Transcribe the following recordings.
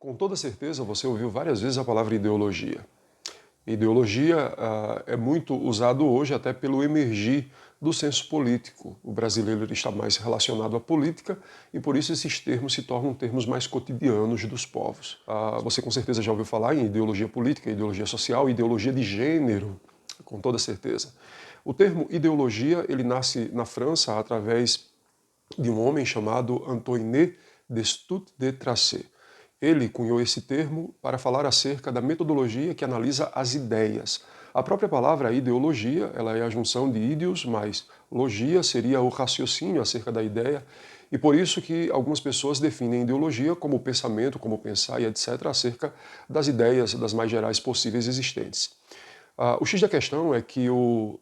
Com toda certeza você ouviu várias vezes a palavra ideologia. Ideologia é muito usado hoje até pelo emergir do senso político. O brasileiro ele está mais relacionado à política e por isso esses termos se tornam termos mais cotidianos dos povos. Você com certeza já ouviu falar em ideologia política, ideologia social, ideologia de gênero, com toda certeza. O termo ideologia ele nasce na França através de um homem chamado Antoine Destutt de Tracé. Ele cunhou esse termo para falar acerca da metodologia que analisa as ideias. A própria palavra ideologia, ela é a junção de ídeos, mais logia seria o raciocínio acerca da ideia, e por isso que algumas pessoas definem ideologia como pensamento, como pensar e etc., acerca das ideias das mais gerais possíveis existentes. O X da questão é que o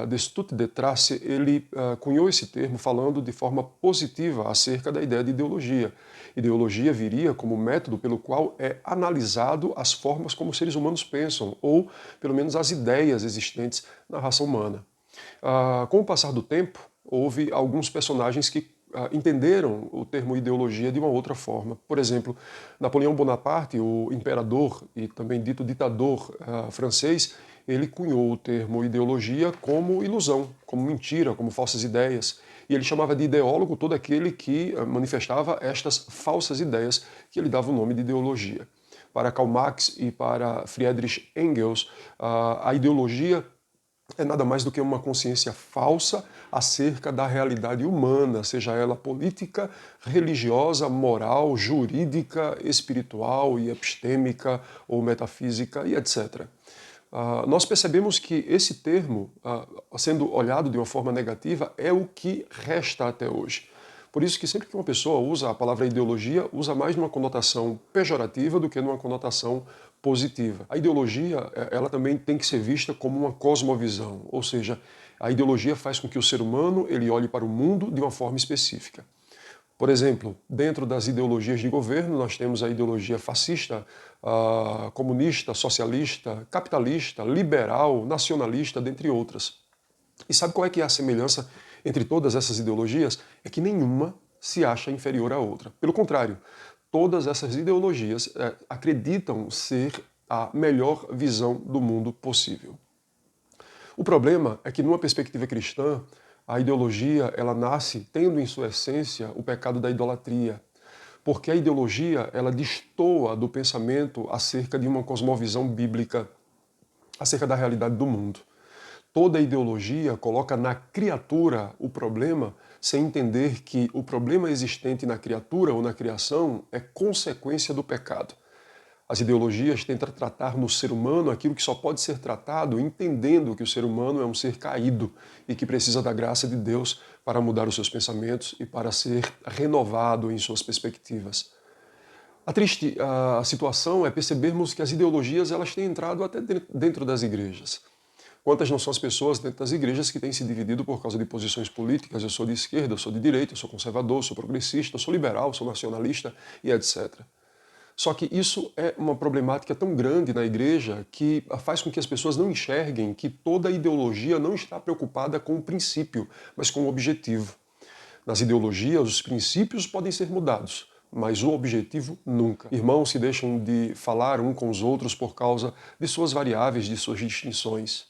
Destutt de Tracé, ele cunhou esse termo falando de forma positiva acerca da ideia de ideologia. Ideologia viria como método pelo qual é analisado as formas como os seres humanos pensam, ou pelo menos as ideias existentes na raça humana. Com o passar do tempo, houve alguns personagens que entenderam o termo ideologia de uma outra forma. Por exemplo, Napoleão Bonaparte, o imperador e também dito ditador francês, ele cunhou o termo ideologia como ilusão, como mentira, como falsas ideias. E ele chamava de ideólogo todo aquele que manifestava estas falsas ideias, que ele dava o nome de ideologia. Para Karl Marx e para Friedrich Engels, a ideologia é nada mais do que uma consciência falsa acerca da realidade humana, seja ela política, religiosa, moral, jurídica, espiritual e epistêmica ou metafísica e etc. Nós percebemos que esse termo, sendo olhado de uma forma negativa, é o que resta até hoje. Por isso que sempre que uma pessoa usa a palavra ideologia, usa mais numa conotação pejorativa do que numa conotação positiva. A ideologia, ela também tem que ser vista como uma cosmovisão, ou seja, a ideologia faz com que o ser humano ele olhe para o mundo de uma forma específica. Por exemplo, dentro das ideologias de governo, nós temos a ideologia fascista, comunista, socialista, capitalista, liberal, nacionalista, dentre outras. E sabe qual é que é a semelhança entre todas essas ideologias? É que nenhuma se acha inferior à outra. Pelo contrário, todas essas ideologias acreditam ser a melhor visão do mundo possível. O problema é que, numa perspectiva cristã, a ideologia ela nasce tendo em sua essência o pecado da idolatria, porque a ideologia ela destoa do pensamento acerca de uma cosmovisão bíblica, acerca da realidade do mundo. Toda ideologia coloca na criatura o problema sem entender que o problema existente na criatura ou na criação é consequência do pecado. As ideologias tentam tratar no ser humano aquilo que só pode ser tratado entendendo que o ser humano é um ser caído e que precisa da graça de Deus para mudar os seus pensamentos e para ser renovado em suas perspectivas. A triste situação é percebermos que as ideologias elas têm entrado até dentro das igrejas. Quantas não são as pessoas dentro das igrejas que têm se dividido por causa de posições políticas? Eu sou de esquerda, eu sou de direita, eu sou conservador, eu sou progressista, eu sou liberal, eu sou nacionalista e etc. Só que isso é uma problemática tão grande na igreja que faz com que as pessoas não enxerguem que toda ideologia não está preocupada com o princípio, mas com o objetivo. Nas ideologias, os princípios podem ser mudados, mas o objetivo nunca. Irmãos se deixam de falar um com os outros por causa de suas variáveis, de suas distinções.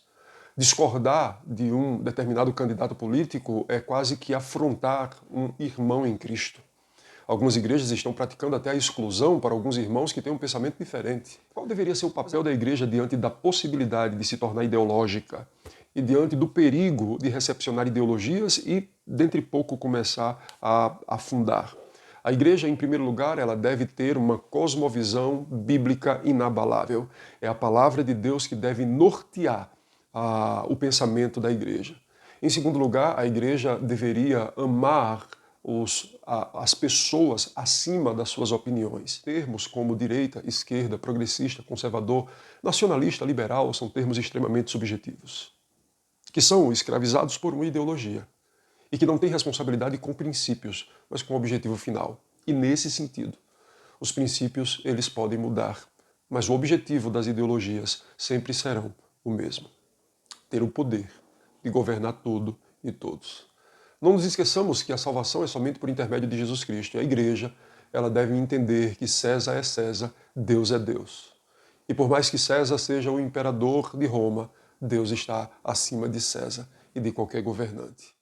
Discordar de um determinado candidato político é quase que afrontar um irmão em Cristo. Algumas igrejas estão praticando até a exclusão para alguns irmãos que têm um pensamento diferente. Qual deveria ser o papel da igreja diante da possibilidade de se tornar ideológica e diante do perigo de recepcionar ideologias e, dentre pouco, começar a afundar? A igreja, em primeiro lugar, ela deve ter uma cosmovisão bíblica inabalável. É a palavra de Deus que deve nortear o pensamento da igreja. Em segundo lugar, a igreja deveria amar as pessoas acima das suas opiniões. Termos como direita, esquerda, progressista, conservador, nacionalista, liberal são termos extremamente subjetivos, que são escravizados por uma ideologia e que não têm responsabilidade com princípios, mas com o objetivo final. E nesse sentido, os princípios eles podem mudar, mas o objetivo das ideologias sempre serão o mesmo: ter o poder de governar tudo e todos. Não nos esqueçamos que a salvação é somente por intermédio de Jesus Cristo. E a igreja, ela deve entender que César é César, Deus é Deus. E por mais que César seja o imperador de Roma, Deus está acima de César e de qualquer governante.